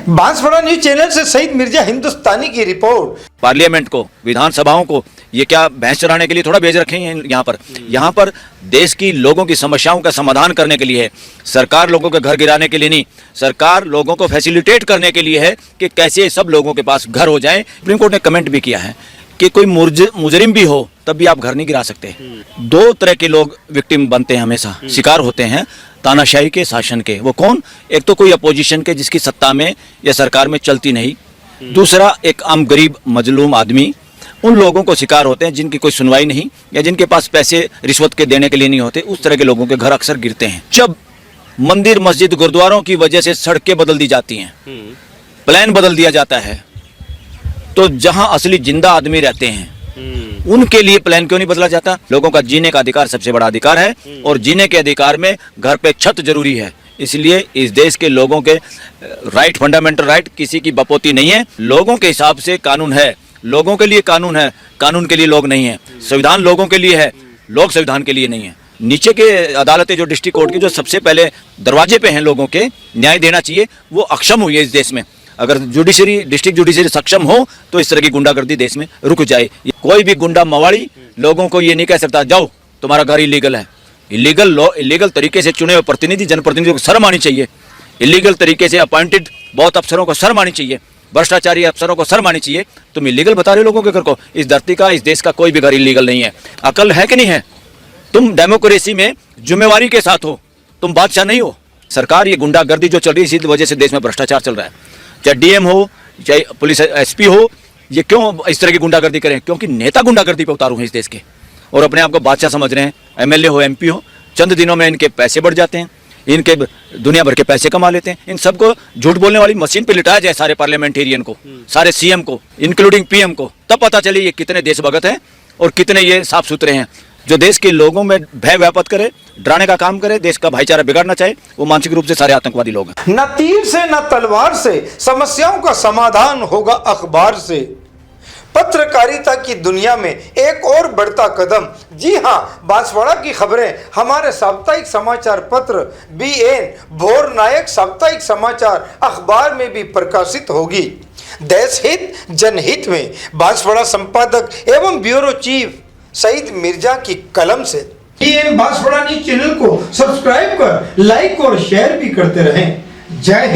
Banswara news channel से सईद मिर्जा हिंदुस्तानी की report. Parliament को, विधानसभाओं को ये क्या भैंस चराने के लिए थोड़ा भेज रखे हैं यहाँ पर देश की लोगों की समस्याओं का समाधान करने के लिए है। सरकार लोगों के घर गिराने के लिए नहीं, सरकार लोगों को फैसिलिटेट करने के लिए है कि कैसे सब लोगों के पास घर हो जाए। सुप्रीम कोर्ट ने कमेंट भी किया है कि कोई मुजरिम भी हो तब भी आप घर नहीं गिरा सकते। दो तरह के लोग विक्टिम बनते हैं, हमेशा शिकार होते हैं तानाशाही के शासन के। वो कौन? एक तो कोई अपोजिशन के जिसकी सत्ता में या सरकार में चलती नहीं, दूसरा एक आम गरीब मजलूम आदमी। उन लोगों को शिकार होते हैं जिनकी कोई सुनवाई नहीं या जिनके पास पैसे रिश्वत के देने के लिए नहीं होते। उस तरह के लोगों के घर अक्सर गिरते हैं। जब मंदिर मस्जिद गुरुद्वारों की वजह से सड़कें बदल दी जाती हैं, प्लान बदल दिया जाता है, तो जहां असली जिंदा आदमी रहते हैं उनके लिए प्लान क्यों नहीं बदला जाता? लोगों का जीने का अधिकार सबसे बड़ा अधिकार है और जीने के अधिकार में घर पे छत जरूरी है। इसलिए इस देश के लोगों के राइट, फंडामेंटल राइट, किसी की बपोती नहीं है। लोगों के हिसाब से कानून है, लोगों के लिए कानून है, कानून के लिए लोग नहीं है। संविधान लोगों के लिए है, लोग संविधान के लिए नहीं है। नीचे के अदालतें जो डिस्ट्रिक्ट कोर्ट की जो सबसे पहले दरवाजे पे हैं लोगों के न्याय देना चाहिए, वो अक्षम हुई है इस देश में। अगर जुडिशरी, डिस्ट्रिक्ट जुडिशरी सक्षम हो तो इस तरह की गुंडागर्दी देश में रुक जाए। कोई भी गुंडा मवाड़ी लोगों को ये नहीं कह सकता जाओ तुम्हारा घर इलीगल है। इलीगल तरीके से चुने हुए प्रतिनिधि, जनप्रतिनिधियों को शर्म आनी चाहिए। इलीगल तरीके से अपॉइंटेड बहुत अफसरों को शर्म आनी चाहिए, भ्रष्टाचारी अफसरों को शर्म आनी चाहिए। तुम इलीगल बता रहे हो लोगों के घर को। इस धरती का, इस देश का कोई भी घर इलीगल नहीं है। अकल है कि नहीं है? तुम डेमोक्रेसी में जिम्मेवारी के साथ हो, तुम बादशाह नहीं हो। सरकार ये गुंडागर्दी जो चल रही है, इसी वजह से देश में भ्रष्टाचार चल रहा है। चाहे डीएम हो, चाहे पुलिस एसपी हो, ये क्यों इस तरह की गुंडागर्दी करें? क्योंकि नेता गुंडागर्दी पे उतारू हैं इस देश के और अपने आप को बादशाह समझ रहे हैं। एमएलए हो, एमपी हो, चंद दिनों में इनके पैसे बढ़ जाते हैं, इनके दुनिया भर के पैसे कमा लेते हैं। इन सबको झूठ बोलने वाली मशीन पे लिटाया जाए, सारे पार्लियामेंटेरियन को, सारे सीएम को, इंक्लूडिंग पीएम को, तब पता चले ये कितने देशभक्त हैं और कितने ये साफ सुथरे हैं। जो देश के लोगों में भय व्याप्त करे, डराने का काम करे, देश का भाईचारा बिगाड़ना चाहे, वो मानसिक रूप से सारे आतंकवादी लोग हैं। न तीर से न तलवार से समस्याओं का समाधान होगा अखबार से। पत्रकारिता की दुनिया में एक और बढ़ता कदम। जी हां, बांसवाड़ा की खबरें हमारे साप्ताहिक समाचार पत्र बीएन भोर नायक साप्ताहिक समाचार अखबार में भी प्रकाशित होगी। देश हित जनहित में बांसवाड़ा संपादक एवं ब्यूरो चीफ सईद मिर्जा की कलम से। बीएन बांसवाड़ा न्यूज चैनल को सब्सक्राइब कर लाइक और शेयर भी करते रहें। जय हिंद।